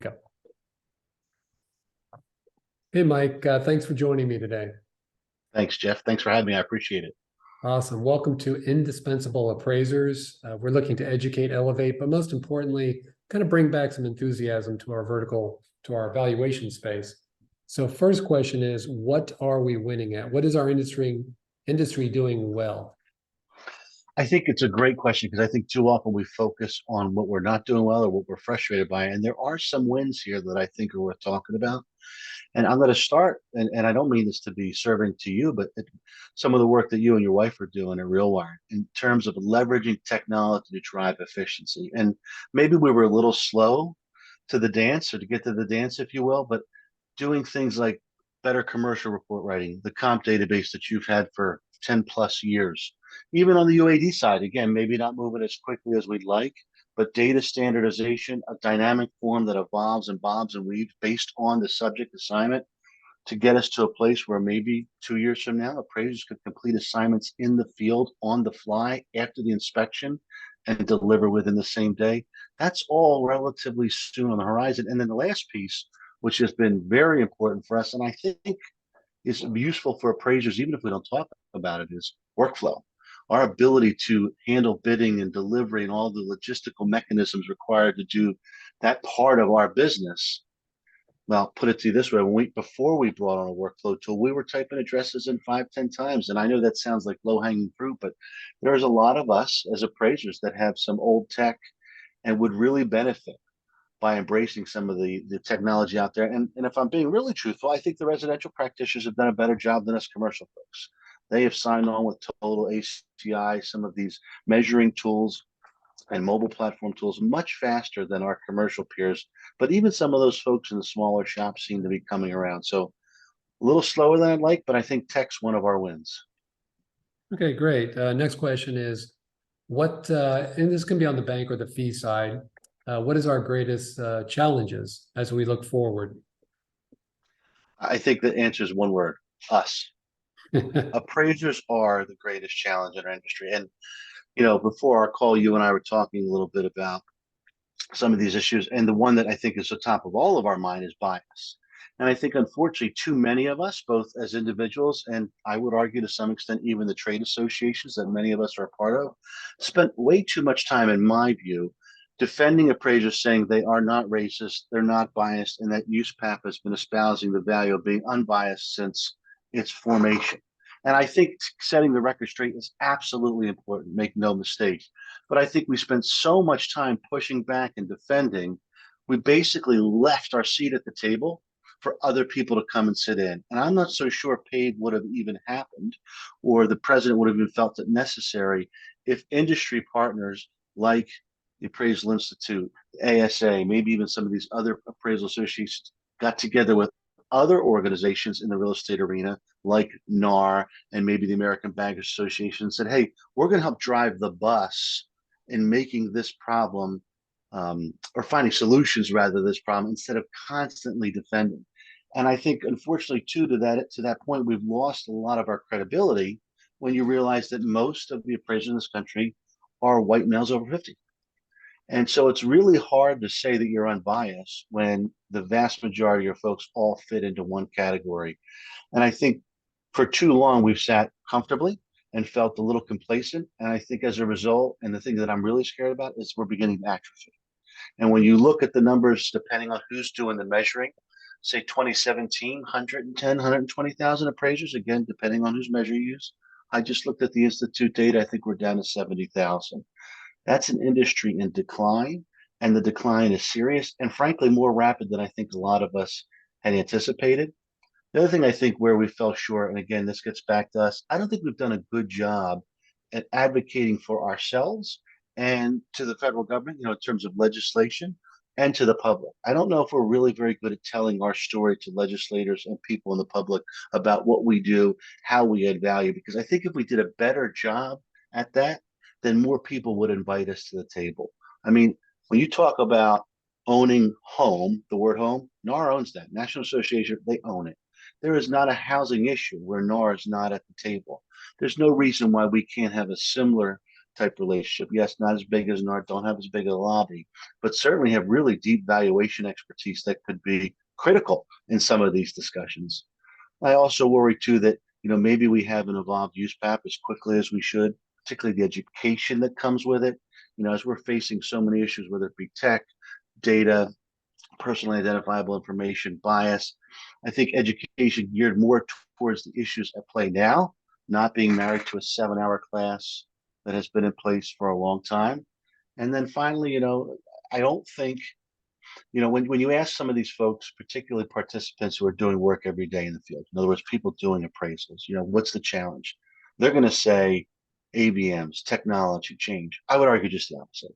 Go. Hey, Mike, thanks for joining me today. Thanks, Jeff. Thanks for having me. I appreciate it. Awesome. Welcome to Indispensable Appraisers. We're looking to educate, elevate, but most importantly, kind of bring back some enthusiasm to our valuation space. So first question is, what are we winning at? What is our industry doing well? I think it's a great question because I think too often we focus on what we're not doing well or what we're frustrated by. And there are some wins here that I think are worth talking about. And I'm going to start, and I don't mean this to be serving to you, but some of the work that you and your wife are doing at Realwired in terms of leveraging technology to drive efficiency. And maybe we were a little slow to the dance or to get to the dance, if you will, but doing things like better commercial report writing, the comp database that you've had for 10 plus years. Even on the UAD side, again, maybe not moving as quickly as we'd like, but data standardization, a dynamic form that evolves and bobs and weaves based on the subject assignment to get us to a place where maybe 2 years from now, appraisers could complete assignments in the field on the fly after the inspection and deliver within the same day. That's all relatively soon on the horizon. And then the last piece, which has been very important for us, and I think is useful for appraisers, even if we don't talk about it, is workflow. Our ability to handle bidding and delivery and all the logistical mechanisms required to do that part of our business. Well, put it to you this way: before we brought on a workflow tool, we were typing addresses in 5, 10 times. And I know that sounds like low-hanging fruit, but there's a lot of us as appraisers that have some old tech and would really benefit by embracing some of the technology out there. And if I'm being really truthful, I think the residential practitioners have done a better job than us commercial folks. They have signed on with Total ACI, some of these measuring tools and mobile platform tools much faster than our commercial peers. But even some of those folks in the smaller shops seem to be coming around. So a little slower than I'd like, but I think tech's one of our wins. Okay, great. Next question is, and this can be on the bank or the fee side, what is our greatest challenges as we look forward? I think the answer is one word: us. Appraisers are the greatest challenge in our industry. And, before our call, you and I were talking a little bit about some of these issues. And the one that I think is the top of all of our mind is bias. And I think, unfortunately, too many of us, both as individuals and I would argue to some extent, even the trade associations that many of us are a part of, spent way too much time, in my view, defending appraisers, saying they are not racist, they're not biased, and that USPAP has been espousing the value of being unbiased since its formation. And I think setting the record straight is absolutely important, make no mistake. But I think we spent so much time pushing back and defending, we basically left our seat at the table for other people to come and sit in. And I'm not so sure PAVE would have even happened, or the president would have even felt it necessary, if industry partners like the Appraisal Institute, the ASA, maybe even some of these other appraisal associations got together with other organizations in the real estate arena like NAR and maybe the American Bankers Association, and said, hey, we're going to help drive the bus in making this problem or finding solutions rather to this problem instead of constantly defending. And I think, unfortunately, too, to that point, we've lost a lot of our credibility when you realize that most of the appraisers in this country are white males over 50. And so it's really hard to say that you're unbiased when the vast majority of your folks all fit into one category. And I think for too long, we've sat comfortably and felt a little complacent. And I think as a result, and the thing that I'm really scared about is we're beginning to atrophy. And when you look at the numbers, depending on who's doing the measuring, say 2017, 110, 120,000 appraisers, again, depending on whose measure you use. I just looked at the Institute data. I think we're down to 70,000. That's an industry in decline, and the decline is serious and frankly more rapid than I think a lot of us had anticipated. The other thing I think where we fell short, and again, this gets back to us, I don't think we've done a good job at advocating for ourselves and to the federal government, in terms of legislation and to the public. I don't know if we're really very good at telling our story to legislators and people in the public about what we do, how we add value, because I think if we did a better job at that, then more people would invite us to the table. I mean, when you talk about owning home, the word home, NAR owns that. National Association, they own it. There is not a housing issue where NAR is not at the table. There's no reason why we can't have a similar type relationship. Yes, not as big as NAR, don't have as big a lobby, but certainly have really deep valuation expertise that could be critical in some of these discussions. I also worry too that, maybe we haven't evolved USPAP as quickly as we should, particularly the education that comes with it. As we're facing so many issues, whether it be tech, data, personally identifiable information, bias, I think education geared more towards the issues at play now, not being married to a 7-hour class that has been in place for a long time. And then finally, I don't think, when you ask some of these folks, particularly participants who are doing work every day in the field, in other words, people doing appraisals, what's the challenge? They're going to say ABMs, technology change. I would argue just the opposite.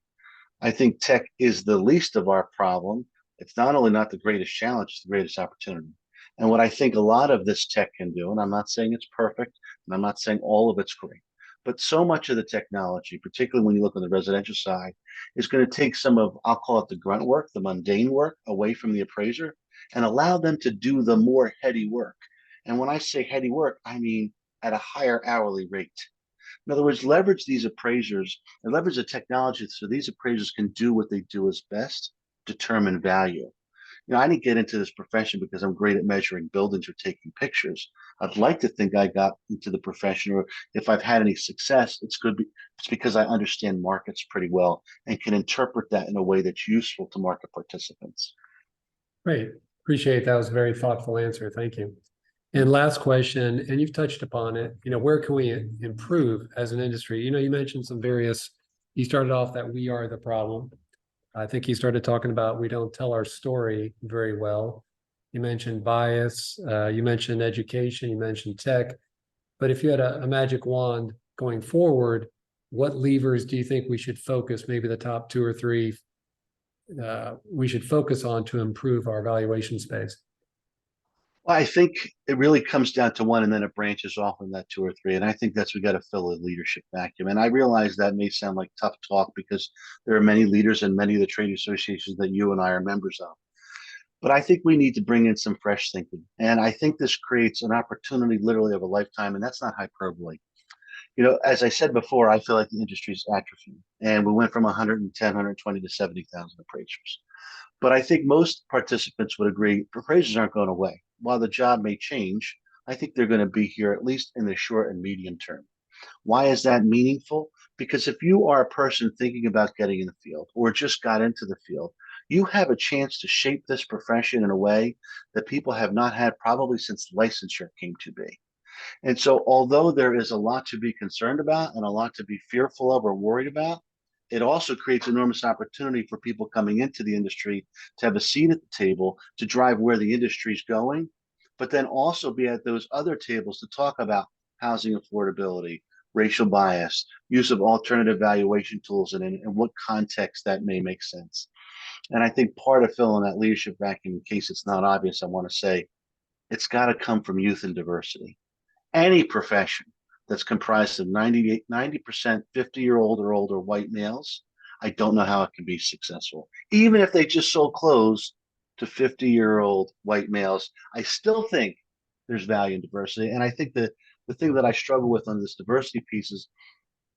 I think tech is the least of our problem. It's not only not the greatest challenge, it's the greatest opportunity. And what I think a lot of this tech can do, and I'm not saying it's perfect, and I'm not saying all of it's great, but so much of the technology, particularly when you look on the residential side, is going to take some of, I'll call it the grunt work, the mundane work away from the appraiser and allow them to do the more heady work. And when I say heady work, I mean at a higher hourly rate. In other words, leverage these appraisers and leverage the technology so these appraisers can do what they do as best, determine value. I didn't get into this profession because I'm great at measuring buildings or taking pictures. I'd like to think I got into the profession, or if I've had any success, it's because I understand markets pretty well and can interpret that in a way that's useful to market participants. Great. Appreciate that. Was a very thoughtful answer. Thank you. And last question, and you've touched upon it, where can we improve as an industry? You mentioned you started off that we are the problem. I think you started talking about we don't tell our story very well. You mentioned bias, you mentioned education, you mentioned tech. But if you had a magic wand going forward, what levers do you think we should focus, maybe the top 2 or 3 we should focus on to improve our valuation space? Well, I think it really comes down to one, and then it branches off in that 2 or 3. And I think we got to fill a leadership vacuum. And I realize that may sound like tough talk because there are many leaders in many of the trade associations that you and I are members of. But I think we need to bring in some fresh thinking. And I think this creates an opportunity literally of a lifetime. And that's not hyperbole. As I said before, I feel like the industry is atrophying. And we went from 110, 120 to 70,000 appraisers. But I think most participants would agree appraisers aren't going away. While the job may change, I think they're going to be here at least in the short and medium term. Why is that meaningful? Because if you are a person thinking about getting in the field or just got into the field, you have a chance to shape this profession in a way that people have not had probably since licensure came to be. And so, although there is a lot to be concerned about and a lot to be fearful of or worried about, it also creates enormous opportunity for people coming into the industry to have a seat at the table to drive where the industry is going, but then also be at those other tables to talk about housing affordability, racial bias, use of alternative valuation tools, and in what context that may make sense. And I think part of filling that leadership vacuum, in case it's not obvious, I want to say it's got to come from youth and diversity. Any profession that's comprised of 90% 50-year-old or older white males, I don't know how it can be successful. Even if they just sold clothes to 50-year-old white males, I still think there's value in diversity. And I think that the thing that I struggle with on this diversity piece is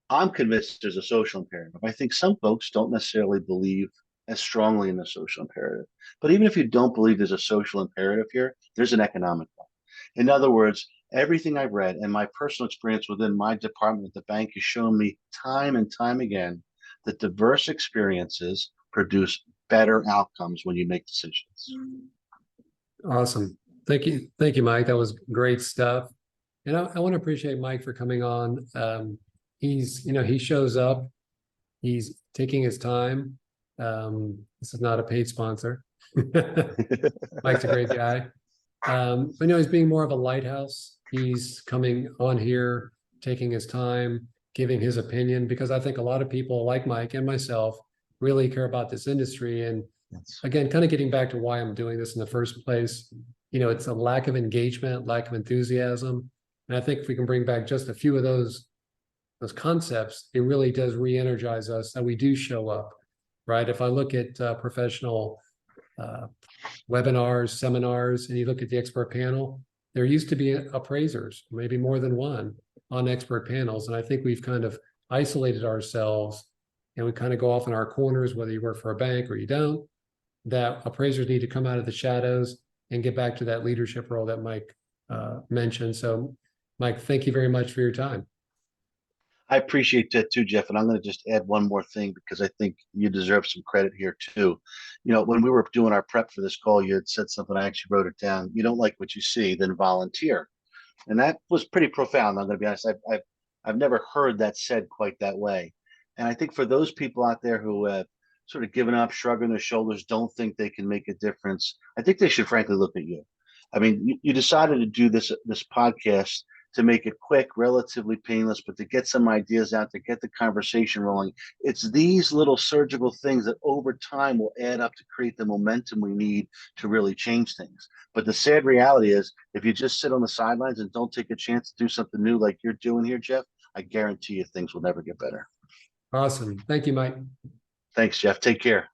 I'm convinced there's a social imperative. I think some folks don't necessarily believe as strongly in the social imperative. But even if you don't believe there's a social imperative here, there's an economic one. In other words, everything I've read and my personal experience within my department at the bank has shown me time and time again that diverse experiences produce better outcomes when you make decisions. Awesome. Thank you. Thank you, Mike. That was great stuff. And I want to appreciate Mike for coming on. He shows up, he's taking his time. This is not a paid sponsor. Mike's a great guy. But he's being more of a lighthouse. He's coming on here, taking his time, giving his opinion, because I think a lot of people like Mike and myself really care about this industry. And again, kind of getting back to why I'm doing this in the first place, it's a lack of engagement, lack of enthusiasm. And I think if we can bring back just a few of those concepts, it really does re-energize us that we do show up, right? If I look at professional webinars, seminars, and you look at the expert panel, there used to be appraisers, maybe more than one, on expert panels. And I think we've kind of isolated ourselves and we kind of go off in our corners, whether you work for a bank or you don't, that appraisers need to come out of the shadows and get back to that leadership role that Mike mentioned. So, Mike, thank you very much for your time. I appreciate that too, Jeff. And I'm going to just add one more thing because I think you deserve some credit here too. You know, when we were doing our prep for this call, you had said something. I actually wrote it down. You don't like what you see, then volunteer. And that was pretty profound. I'm going to be honest. I've never heard that said quite that way. And I think for those people out there who have sort of given up, shrugging their shoulders, don't think they can make a difference, I think they should frankly look at you. I mean, you decided to do this podcast to make it quick, relatively painless, but to get some ideas out, to get the conversation rolling. It's these little surgical things that over time will add up to create the momentum we need to really change things. But the sad reality is, if you just sit on the sidelines and don't take a chance to do something new like you're doing here, Jeff, I guarantee you things will never get better. Awesome. Thank you, Mike. Thanks, Jeff. Take care.